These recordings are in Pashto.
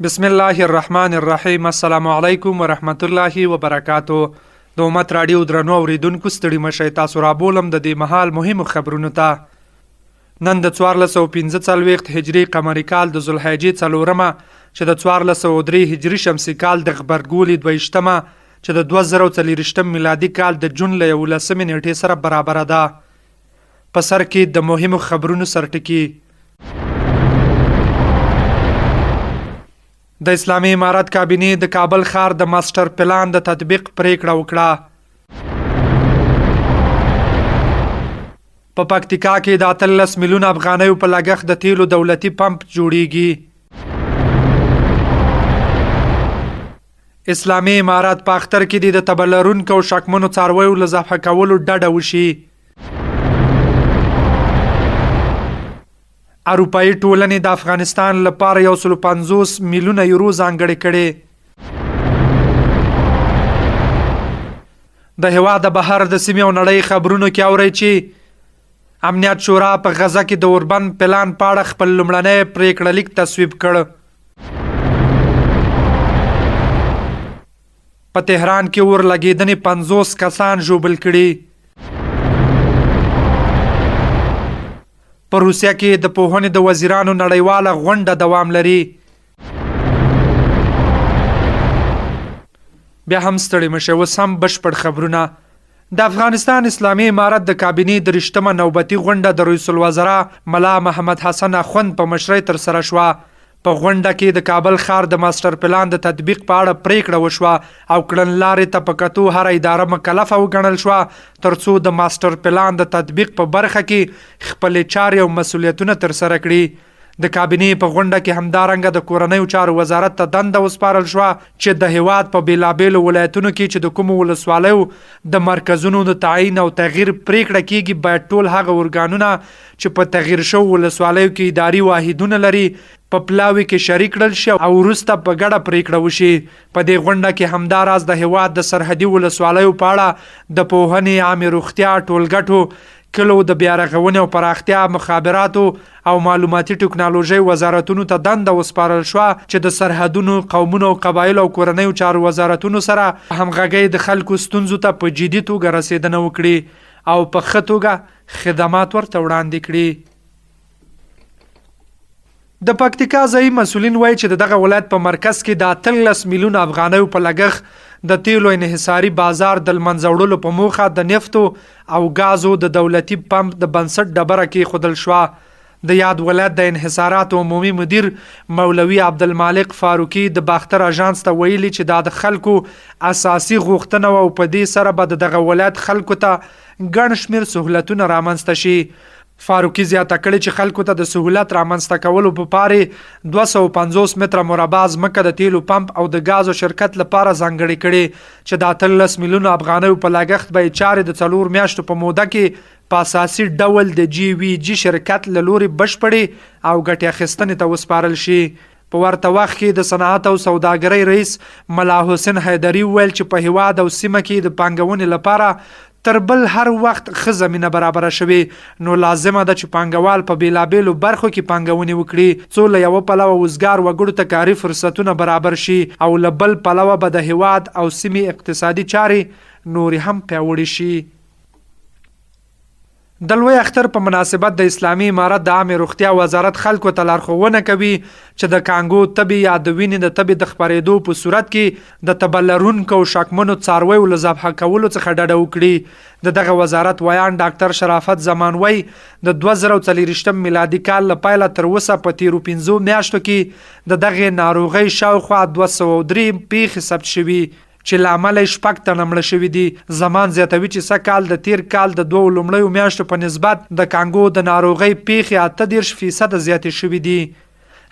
بسم الله الرحمن الرحیم. السلام علیکم ورحمت الله وبرکاتو. د امت رادیو درنو اوریدونکو ستړي مشئ، تاسو رابولم د دې مهال مهمو خبرونو ته. نن د 1445 هجري قمري کال د ذوالحجې 4مه چې د 1403 هجري شمسي کال د غبرګولي 22مه چې د 2023 میلادي کال د جون له 11 نیټې سره برابر ده. په سر کې د مهمو خبرونو سرټکی. د اسلامي امارت کابینه د کابل ښار د ماستر پلان د تطبیق پریکړه وکړه. په پکتیکا کې د 13 میلیون افغانیو په لګښت د تیلو دولتي پمپ جوړیږي. اسلامي امارت په اختر کې د تبلرونکو شکمنو څارویو له ذبح کولو ډډه وشي. اروپایي ټولنې د افغانستان لپاره 150 میلیونه یورو ځانګړي کړي. د هېواد د بهر د سیمې او نړۍ خبرونو کې اورئ چې امنیت شورا په غزه کې د اوربند پلان په اړه خپل لومړنی پریکړه لیک تصویب کړ. په تهران کې اور لګېدنې 50 کسان ژوبل کړي. په روسیه کې د پوهنې د وزیرانو نړیواله غونډه دوام لري. بیا هم ستړي مشئ، اوس هم بشپړ خبرونه. د افغانستان اسلامي امارت د کابینې د 30مه نوبتي غونډه د رئیس الوزرا ملا محمد حسن اخوند په مشرۍ ترسره شوه. په غونډه کې د کابل ښار د ماستر پلان د تطبیق په اړه پریکړه وشوه او کړنلارې ته په کتو هر اداره مکلفه وګڼل شوه ترڅو د ماستر پلان د تطبیق په برخه کې خپلې چارې او مسؤلیتونه ترسره کړي. د کابینې په غونډه کې همدارنګه د کورنیو چارو وزارت ته دنده وسپارل شوه چې د هیواد په بیلابیلو ولایتونو کې چې د کومو ولسوالیو د مرکزونو د تعیین او تغییر پریکړه کیږي باید ټول هغه ارګانونه چې په تغییر شوو ولسوالیو کې اداري واحدونه لري په پلاوي کې شریک کړل شي او وروسته په ګډه پریکړه وشي. په دې غونډه کې همداراز د هیواد د سرحدي ولسوالیو په اړه د پوهنې، عامې روغتیا، ټولګټو، کلو د بیارغونې او پراختیا، مخابراتو او معلوماتي ټکنالوژۍ وزارتونو ته دنده وسپارل شوه چې د سرحدونو، قومونو، قبایلو او کورنیو چارو وزارتونو سره همغږۍ د خلکو ستونزو ته په جدي توګه رسیدنه وکړي او په ښه توګه خدمات ورته وړاندې کړي. د پکتیکا ځایي مسؤلین وایي چې دغه ولایت په مرکز کې د 13 میلیون افغانیو په لګښت د تیلو انحصاري بازار د منځه وړلو په موخه د نفتو او غازو د دولتي پمپ د بنسټ ډبره کېښودل شوه. د یاد ولایت د انحصاراتو عمومي مدیر مولوي عبدالمالک فاروقي د باختر اژانس ته ویلي چې دا د خلکو اساسي غوښتنه او په دې سره به دغه ولایت خلکو ته ګڼ شمېر سهولتونه رامنځته شي. فاروقي زیاته کړې چې خلکو ته د سهولت رامنځته کولو په پاره 250 متره مربع ځمکه د تیلو پمپ او د غازو شرکت لپاره ځانګړې کړي چې د 13 میلیون افغانیو په لګښت به چارې د 4 میاشتو په موده کې په اساسي ډول د جی وی جی شرکت له لوري بشپړې او ګټې اخیستنې ته وسپارل شي. په ورته وخت کې د صنعت او سوداګرۍ رئیس ملا حسین حیدري ویل چې په هیواد او سیمه کې د پانګونې لپاره تر بل هر وخت ښه زمینه برابره شوې، نو لازمه ده چې پانګوال په بیلابیلو برخو کې پانګونې وکړي څو له یوه پلوه وزګار وګړو ته کاري فرصتونه برابر شي او له بل پلوه به د هیواد او سیمې اقتصادي چارې نورې هم پیاوړې شي. د لوی اختر په مناسبت د اسلامي امارت د عامې روغتیا وزارت خلکو ته لارښوونه کوي چې د کانګو تبې یا د وینې د تبې د خپرېدو په صورت کې د تبلرونکو شکمنو څارویو له ذبح کولو څخه ډډه وکړي. د دغه وزارت ویان ډاکټر شرافت زمانوی د 2023 میلادي کال له پیله تر اوسه په تیرو 5 میاشتو کې د دغې ناروغۍ شاوخوا 203 پیښې ثبت شوي چې له امله یې 6 تنه مړه شوي دي. زمان زیاتوي چې سږ کال د تیر کال د 2 لومړیو میاشتو په نسبت د کانګو د ناروغۍ پیښې 38% زیاتې شوي دي.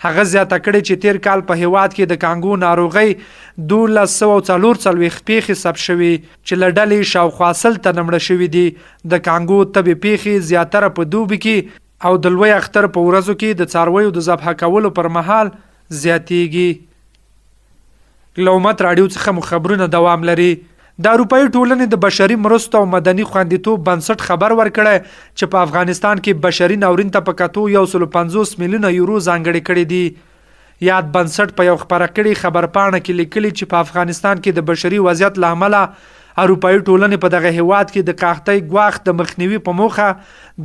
هغه زیاته کړې چې تیر کال په هیواد کې د کانګو ناروغۍ 1244 پیښې ثبت شوي چې له ډلې شاوخوا 100 تنه مړه شوي دي. د کانګو تبې پیښې زیاتره په دوبي کې او د لوی اختر په ورځو کې د څارویو د ذبح کولو پر مهال زیاتېږي. له امت رادیو څخه مو خبرونه دوام لري. د اروپایي ټولنې د بشري مرستو او مدني خوندیتوب بنسټ خبر ورکړی چې په افغانستان کې بشري ناورین ته په کتو 150 میلیونه یورو ځانګړي کړي دي. یاد بنسټ په یو خبره کړي خبرپاڼه کې لیکلي چې په افغانستان کې د بشري وضعیت له امله اروپایي ټولنې په دغه هیواد کې د قحطۍ ګواښ د مخنیوي په موخه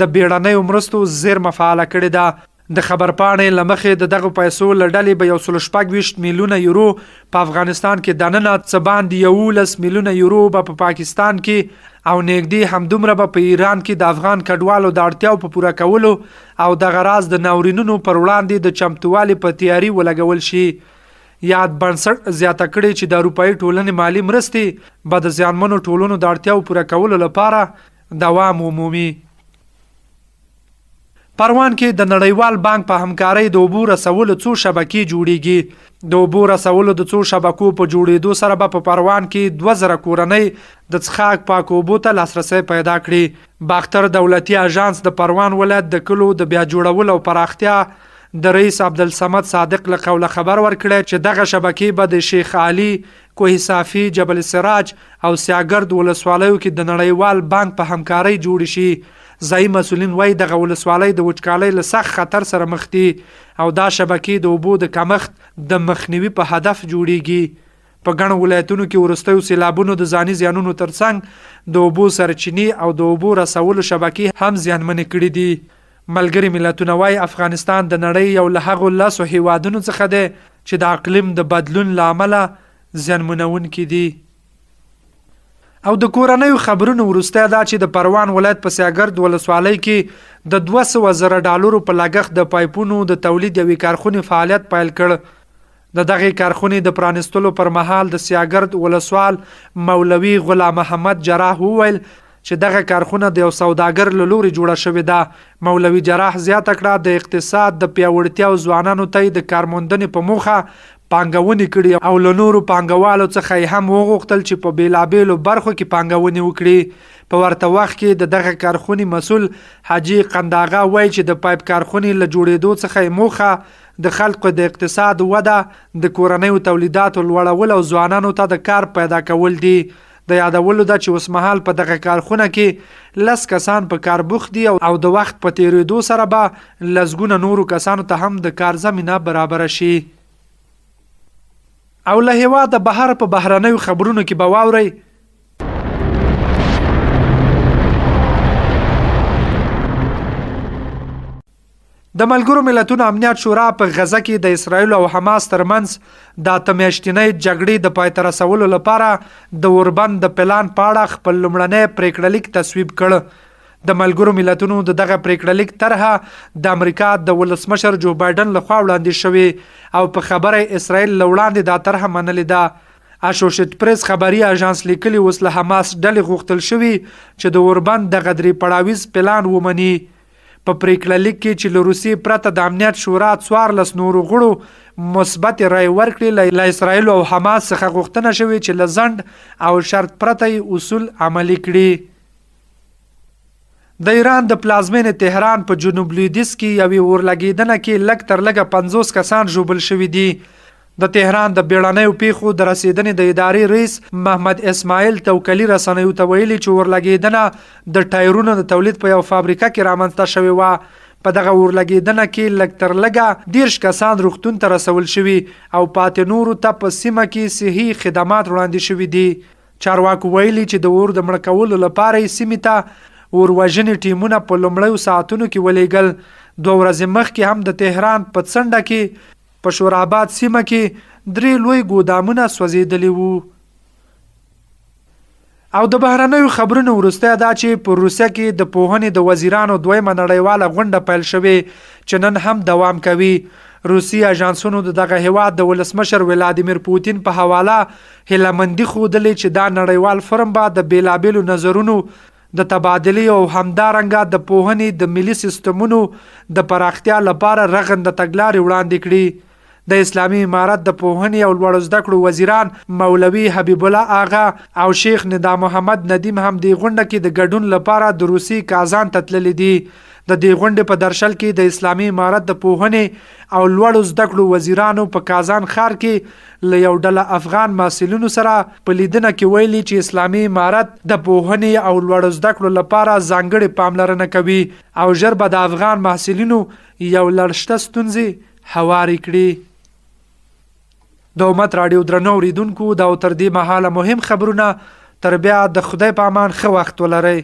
د بیړنیو مرستو زیرمه فعاله کړې ده. د خبرپاڼې له مخې د دغه پیسو له ډلې به 126 میلیونه یورو په افغانستان کې دننه څه باندې 11 میلیونه یورو به په پاکستان کې او نږدې همدومره به په ایران کې د افغان کډوالو د اړتیاو په پوره کولو او دغه راز د ناورینونو پر وړاندې د چمتووالي په تیاري ولګول شي. یاد بنسټ زیاته کړې چې د اروپایي ټولنې مالی مرستې به د زیانمنو ټولنو د اړتیاو پوره کولو لپاره دوام ومومي. پروان کې د نړیوال بانک په همکارۍ د اوبو رسولو څو شبکې جوړیږي. د اوبو رسولو د څو شبکو په جوړېدو سره به په پروان کې 2000 کورنۍ د څښاک پاکو اوبو ته لاسرسی پیدا کړي. باختر دولتي اژانس د پروان ولایت د کلو د بیا جوړولو او پراختیا د رئیس عبدالصمد صادق له قوله خبر ورکړی چې دغه شبکې به د شیخ علي، کوه صافي، جبل سراج او سیاګرد ولسوالیو کې د نړیوال بانک په همکارۍ جوړ شي. ځایي مسؤلین وایي دغه ولسوالۍ د وچکالۍ له سخت خطر سره مخ دي او دا شبکې د اوبو د کمښت د مخنیوي په هدف جوړیږي. په ګڼو ولایتونو کې وروستیو سیلابونو د ځاني زیانونو ترڅنګ د اوبو سرچینې او د اوبو رسولو شبکې هم زیانمنې کړي دي. ملګري ملتونه وایي افغانستان د نړۍ یو له هغو 10 هیوادونو څخه دی چې د اقلیم د بدلون له امله زیانمنونکي دي. او د کورنیو خبرونو وروسته دا چې د پروان ولایت په سیاګرد ولسوالۍ کې د 200,000 ډالرو په لګښت د پایپونو د تولید یوې کارخونې فعالیت پیل کړ. د دغه کارخونې د پرانستلو پر مهال د سیاګرد ولسوال مولوي غلام محمد جراح وویل چې دغه کارخونه د یو سوداګر له لوري جوړه شوې ده. مولوي جراح زیاته کړه د اقتصاد د پیاوړتیا او ځوانانو ته د کارموندنې په موخه پانګونې کړي او له نورو پانګوالو څخه یې هم وغوښتل چې په بیلابیلو برخو کې پانګونې وکړي. په ورته وخت کې د دغه کارخونې مسؤل حاجي قنداغه وایي چې د پایپ کارخونې له جوړېدو څخه یې موخه د خلکو د اقتصاد وده، د کورنیو تولیداتو لوړول او ځوانانو ته د کار پیدا کول دي. د یادولو ده چې اوسمهال په دغه کارخونه کې 10 کسان په کار بوخت دي او د وخت په تیریدو سره به لسګونه نورو کسانو ته هم د کار زمینه برابر شي. او له هیواده بهر په بهرنیو خبرونو کې به واورئ د ملګرو ملتونو امنیت شورا په غزه کې د اسرایل او حماس ترمنځ د اتمیاشتنۍ جګړې د پای ته رسولو لپاره د اوربند د پلان په اړه خپل لومړنی پریکړه لیک تصویب کړ. د ملګرو ملتونو د دغه پریکړه لیک طرحه د امریکا د ولسمشر جو بایدن لخوا وړاندې شوې او په خبره اسرائیل له وړاندې دا طرحه منلې ده. اشوشیت پریس خبري اژانس لیکلي اوس له حماس ډلې غوښتل شوي چې د اوربند د غدري پړاویز پلان ومني. په پریکړه لیک کې چې له روسیې پرته د امنیت شورا 14 نورو غړو مثبت رای ورکړي، له اسرائیل او حماس څخه غوښتنه شوې چې له ځنډ او شرط پرته اصول عملي کړي. د ایران د پلازمینې تهران په جنوب لویدیځ کې یوې اورلګیدنه کې لږ تر لږه 50 کسان ژوبل شوي دي. د تهران د بیړنیو پیښو د رسیدنې د ادارې رئیس محمد اسماعیل توکلي رسنیو ته ویلي چې اورلګیدنه د ټایرونو د تولید په یو فابریکه کې رامنځته شوې وه. په دغه اورلګیدنه کې لږ تر لږه 10 کسان روغتون ته رسول شوي او پاتې نورو ته په سیمه کې صحي خدمات وړاندې شوي دي. چارواکو ویلي چې د اور د مړه کولو لپاره یې سیمې ته اوروژنې ټیمونه په لومړیو ساعتونو کې ولیږل. 2 ورځې مخکې هم د تهران په څنډه کې په شوراباد سیمه کې 3 لوی ګودامونه سوځېدلي وو. او د بهرنیو خبرونو وروسته دا چې په روسیه کې د پوهنې د وزیرانو 2مه نړیواله غونډه پیل شوې چې نن هم دوام کوي. روسي اژانسونو دغه هیواد د ولسمشر ولادیمیر پوتین په حواله هیلهمندي ښودلې چې دا نړیوال فورم به د بیلابیلو نظرونو د تبادلې او همدارنګه د پوهنې د ملي سیستمونو د پراختیا لپاره رغنده تګلارې وړاندې کړي. د اسلامي امارت د پوهنې او لوړو زده کړو وزیران مولوي حبیب الله آغا او شیخ ندا محمد ندیم هم د غونډه کې د ګډون لپاره د روسي کازان ته تللي دي. د دې غونډې په درشل کې د اسلامي امارت د پوهنې او لوړو زده کړو وزیرانو په کازان ښار کې له یو ډله افغان محصلینو سره په لیدنه کې ویلي چې اسلامي امارت د پوهنې او لوړو زده کړو لپاره ځانګړې پاملرنه کوي او ژر به د افغان محصلینو یو لړشته ستونزې هوارې کړي. د امت رادیو درنو اوریدونکو دا تر دې مهاله مهم خبرونه تر بیا د خدای په امان ښه وخت ولرئ.